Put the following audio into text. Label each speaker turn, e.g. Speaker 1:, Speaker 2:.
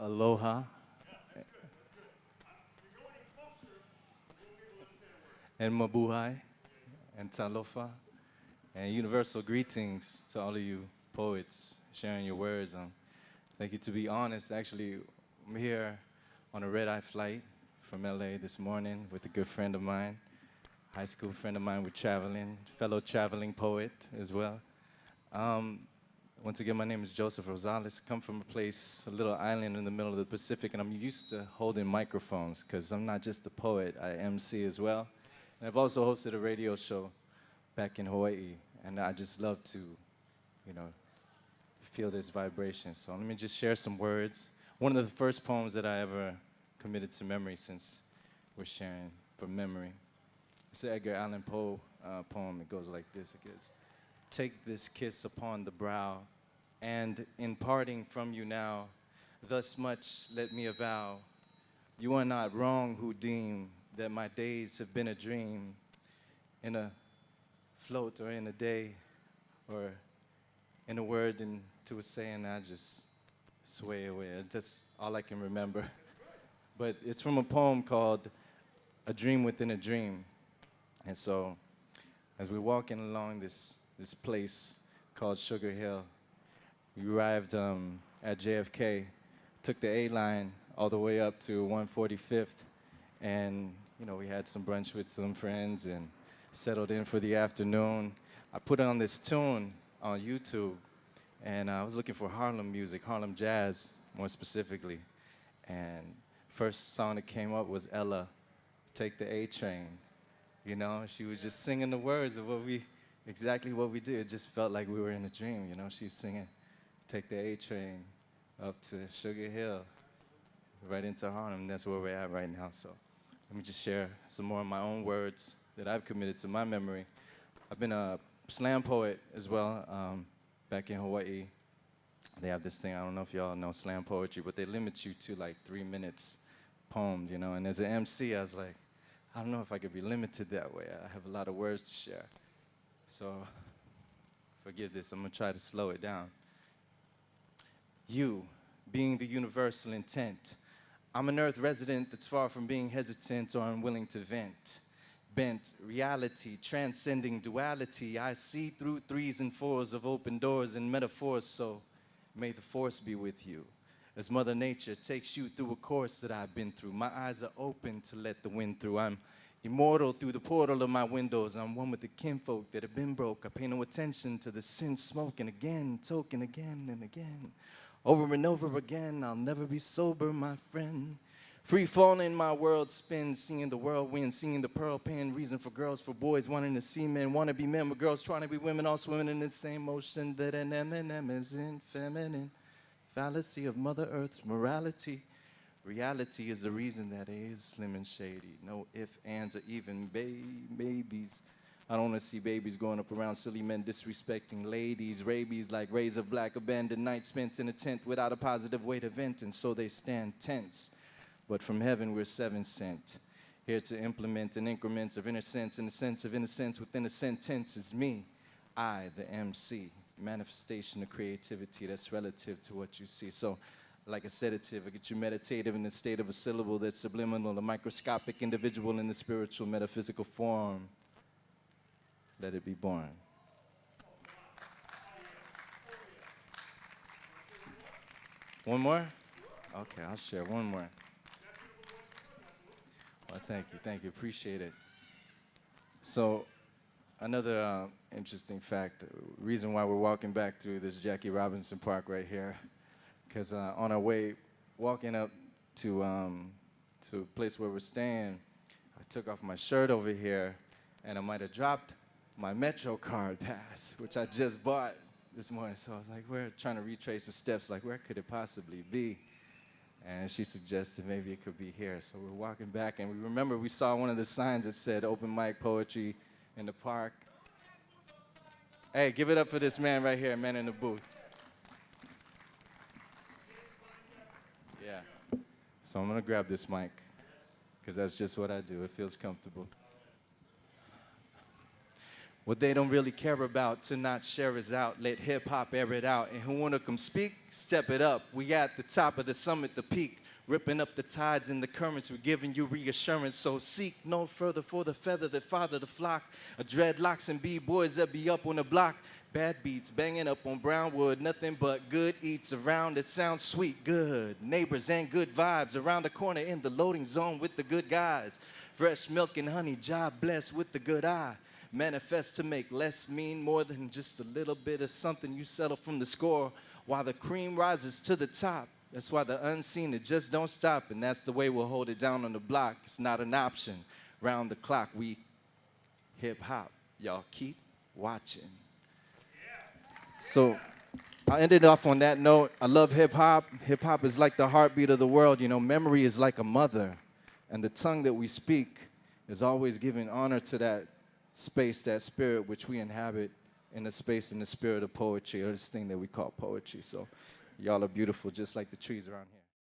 Speaker 1: Aloha and Mabuhay and Talofa and universal greetings to all of you poets sharing your words. Thank you. To be honest, actually, I'm here on a red-eye flight from LA this morning with a good friend of mine, high school friend of mine. We're traveling, fellow traveling poet as well. Once again, my name is Joseph Rosales. Come from a place, a little island in the middle of the Pacific, and I'm used to holding microphones because I'm not just a poet, I MC as well. And I've also hosted a radio show back in Hawaii, and I just love to, you know, feel this vibration. So let me just share some words. One of the first poems that I ever committed to memory, since we're sharing from memory. It's an Edgar Allan Poe poem. It goes like this. It goes, "Take this kiss upon the brow, and in parting from you now, thus much let me avow. You are not wrong who deem that my days have been a dream, in a float or in a day, or in a word into a saying I just sway away." That's all I can remember. But it's from a poem called "A Dream Within a Dream." And so, as we're walking along this place called Sugar Hill, we arrived at JFK, took the A line all the way up to 145th, and we had some brunch with some friends and settled in for the afternoon. I put on this tune on YouTube, and I was looking for Harlem music, Harlem jazz more specifically. And first song that came up was Ella, "Take the A Train." She was just singing the words of exactly what we did. It just felt like we were in a dream, She was singing, "Take the A Train up to Sugar Hill," right into Harlem. That's where we're at right now. So let me just share some more of my own words that I've committed to my memory. I've been a slam poet as well back in Hawaii. They have this thing, I don't know if y'all know slam poetry, but they limit you to like 3 minutes poems, And as an MC, I was like, I don't know if I could be limited that way. I have a lot of words to share. So forgive this, I'm gonna try to slow it down. You, being the universal intent. I'm an earth resident that's far from being hesitant or unwilling to vent. Bent reality, transcending duality. I see through 3s and 4s of open doors and metaphors, so may the force be with you. As Mother Nature takes you through a course that I've been through, my eyes are open to let the wind through. I'm immortal through the portal of my windows. I'm one with the kinfolk that have been broke. I pay no attention to the sin smoking again, token again and again. Over and over again, I'll never be sober, my friend. Free falling, my world spins, seeing the whirlwind, seeing the pearl pen. Reason for girls, for boys wanting to see men, want to be men with girls trying to be women, all swimming in the same ocean that an M&M is in feminine. Fallacy of Mother Earth's morality. Reality is the reason that it is slim and shady. No ifs, ands, or even babies. I don't want to see babies growing up around silly men disrespecting ladies. Rabies like rays of black, abandoned nights spent in a tent without a positive way to vent, and so they stand tense. But from heaven we're 7 sent, here to implement in increments of inner sense, in the sense of innocence within a sentence is me, I, the MC. Manifestation of creativity that's relative to what you see. So, like a sedative, I get you meditative in the state of a syllable that's subliminal, a microscopic individual in the spiritual metaphysical form. Let it be born. One more? Okay, I'll share one more. Well, thank you, appreciate it. So, another interesting fact, reason why we're walking back through this Jackie Robinson Park right here, because on our way walking up to a place where we're staying, I took off my shirt over here, and I might have dropped my Metro card pass, which I just bought this morning. So I was like, we're trying to retrace the steps, like where could it possibly be? And she suggested maybe it could be here. So we're walking back, and we remember we saw one of the signs that said open mic poetry in the park. Hey, give it up for this man right here, man in the booth. Yeah. So I'm gonna grab this mic, because that's just what I do. It feels comfortable. What they don't really care about to not share is out. Let hip hop air it out. And who wanna come speak? Step it up. We at the top of the summit, the peak. Ripping up the tides and the currents, we're giving you reassurance. So seek no further for the feather that father the flock. A dreadlocks and b-boys that be up on the block. Bad beats banging up on brown wood. Nothing but good eats around. It sounds sweet, good. Neighbors and good vibes. Around the corner in the loading zone with the good guys. Fresh milk and honey, job blessed with the good eye. Manifest to make less mean more than just a little bit of something. You settle from the score while the cream rises to the top. That's why the unseen, it just don't stop. And that's the way we'll hold it down on the block. It's not an option. Round the clock, we hip hop. Y'all keep watching. So I ended off on that note. I love hip hop. Hip hop is like the heartbeat of the world. You know, memory is like a mother. And the tongue that we speak is always giving honor to that space, that spirit which we inhabit in the space, in the spirit of poetry, or this thing that we call poetry. So y'all are beautiful just like the trees around here.